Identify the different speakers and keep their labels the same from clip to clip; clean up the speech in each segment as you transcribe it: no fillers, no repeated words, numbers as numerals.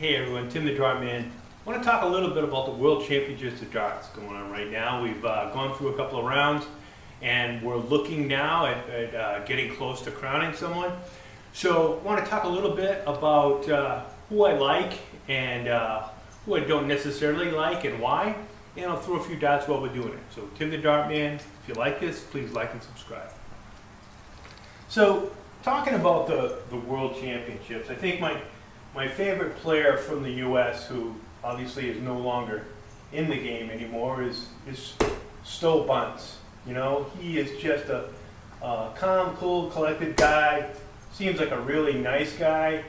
Speaker 1: Hey everyone, Tim the Dart Man. I want to talk a little bit about the World Championships of Darts going on right now. We've gone through a couple of rounds and we're looking now at getting close to crowning someone. So I want to talk a little bit about who I like and who I don't necessarily like and why. And I'll throw a few darts while we're doing it. So Tim the Dart Man, if you like this, please like and subscribe. So talking about the World Championships, I think my favorite player from the U.S. who obviously is no longer in the game anymore is Sto Bunce. You know, he is just a calm, cool, collected guy. Seems like a really nice guy,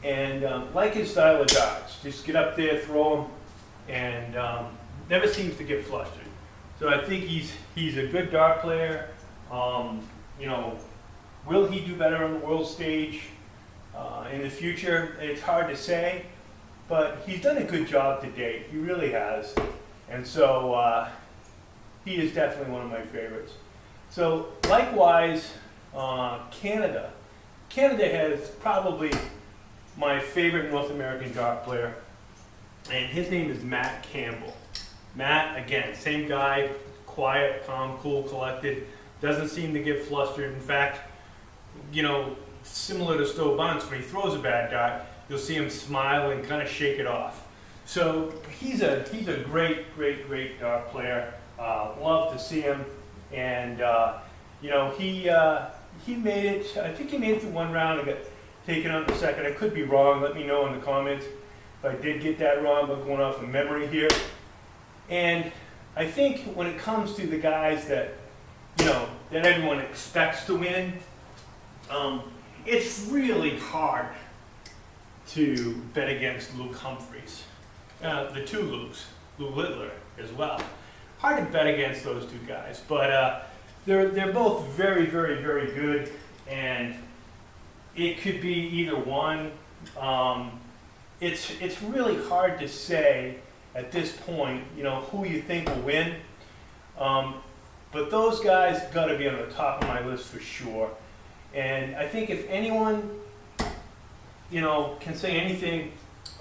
Speaker 1: and like his style of darts. Just get up there, throw them, and never seems to get flustered. So I think he's a good dart player. You know, will he do better on the world stage in the future? It's hard to say, but he's done a good job to date. He really has, and so he is definitely one of my favorites. So likewise, Canada. Canada has probably my favorite North American dart player, and his name is Matt Campbell. Matt, again, same guy, quiet, calm, cool, collected, doesn't seem to get flustered. In fact, you know, similar to Sto Bunce, when he throws a bad dart, you'll see him smile and kind of shake it off. So he's a great dart player. Love to see him, and you know, he made it. I think he made it through one round and got taken out in the second. I could be wrong. Let me know in the comments if I did get that wrong. But going off of memory here, and I think when it comes to the guys that that everyone expects to win, it's really hard to bet against Luke Humphries. The two Lukes, Luke Littler as well. Hard to bet against those two guys, but they're both very good, and it could be either one. It's really hard to say at this point, you know, who you think will win. But those guys got to be on the top of my list for sure. And I think if anyone, you know, can say anything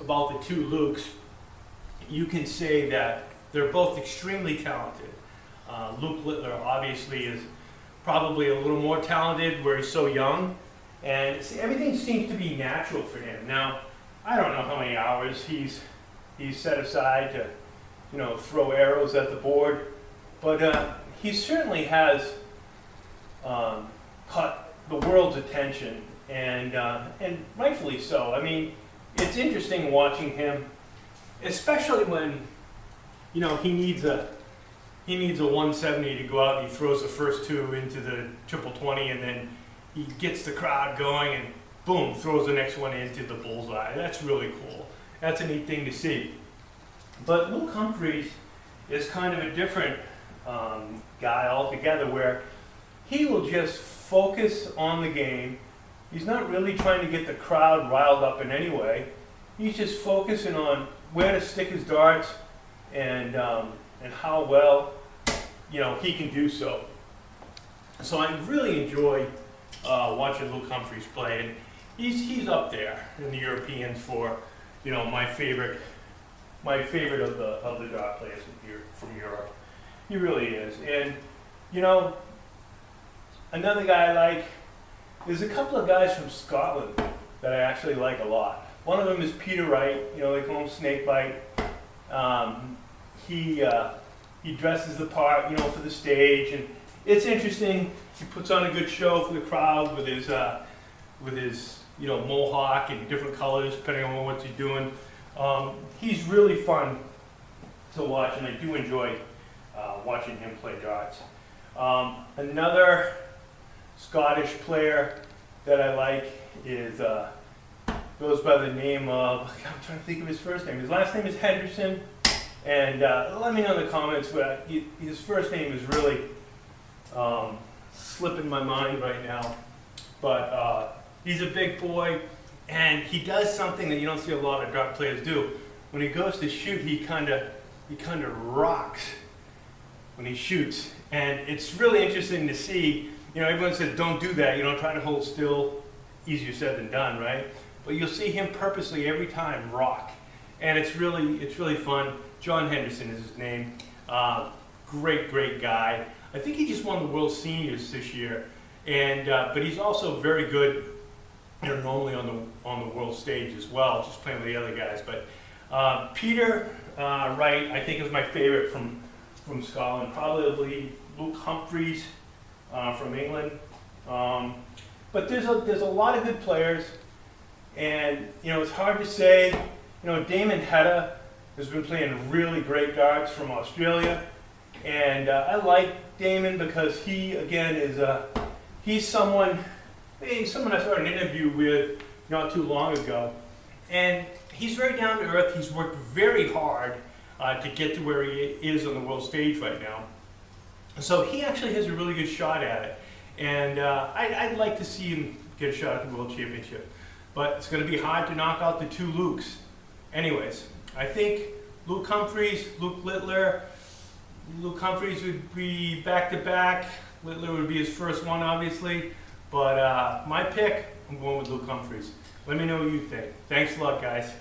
Speaker 1: about the two Lukes, you can say that they're both extremely talented. Luke Littler obviously is probably a little more talented where he's so young, and everything seems to be natural for him. Now, I don't know how many hours he's set aside to, you know, throw arrows at the board, but he certainly has caught the world's attention, and rightfully so. I mean, it's interesting watching him, especially when, you know, he needs a 170 to go out and he throws the first two into the triple 20, and then he gets the crowd going and boom, throws the next one into the bullseye. That's really cool. That's a neat thing to see. But Luke Humphries is kind of a different guy altogether, where he will just focus on the game. He's not really trying to get the crowd riled up in any way. He's just focusing on where to stick his darts and how well, you know, he can do so. So I really enjoy watching Luke Humphries play, and he's up there in the Europeans for, you know, my favorite of the dart players from Europe. He really is. And you know, another guy I like, there's a couple of guys from Scotland that I actually like a lot. One of them is Peter Wright. You know, they call him Snakebite. He dresses the part, you know, for the stage, and it's interesting. He puts on a good show for the crowd with his you know, mohawk in different colors depending on what he's doing. He's really fun to watch, and I do enjoy watching him play darts. Another Scottish player that I like is goes by the name of, I'm trying to think of his first name. His last name is Henderson, and let me know in the comments. But his first name is really slipping my mind right now. But he's a big boy, and he does something that you don't see a lot of dart players do. When he goes to shoot, he kind of rocks when he shoots, and it's really interesting to see. You know, everyone said don't do that. You know, try to hold still. Easier said than done, right? but you'll see him purposely every time rock. And it's really fun. John Henderson is his name. Great guy. I think he just won the World Seniors this year, and but he's also very good, you know, normally on the world stage as well, just playing with the other guys. But Peter Wright, I think, is my favorite from Scotland. Probably Luke Humphries from England. But there's a lot of good players, and you know, it's hard to say. You know, Damon Hedda has been playing really great darts from Australia, and I like Damon because he, again, he's someone I saw an interview with not too long ago, and he's very down to earth. He's worked very hard to get to where he is on the world stage right now, so he actually has a really good shot at it, and I'd like to see him get a shot at the World Championship, but it's going to be hard to knock out the two Lukes. Anyways, I think Luke Humphries, Luke Littler. Luke Humphries would be back-to-back. Littler would be his first one, obviously. But my pick, I'm going with Luke Humphries. Let me know what you think. Thanks a lot, guys.